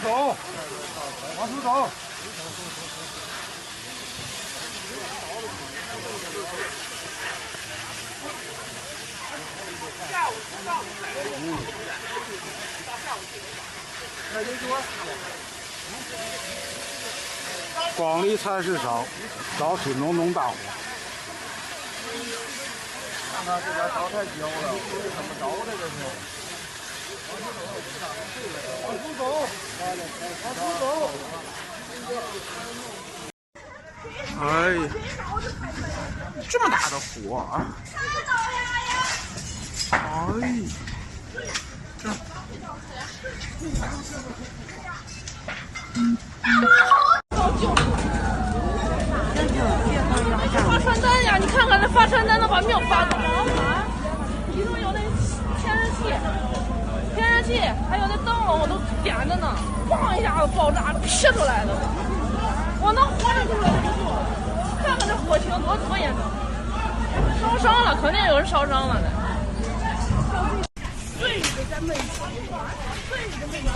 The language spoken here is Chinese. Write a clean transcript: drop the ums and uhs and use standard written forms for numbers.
走，往出走。广利菜市场着起浓浓大火。看看这边烧太焦了，怎么着的这是？往出走，往出走。哎呀，这么大的火啊！哎呀，这。发传单呀！你看看那发传单能把命发走啊！里头有那天然气，还有那灯笼我都点着呢，咣一下子爆炸了，劈出来的。我能活着出来就不错了。看看这火情多严重，烧伤了，肯定有人烧伤了的。对着咱们，对着那个。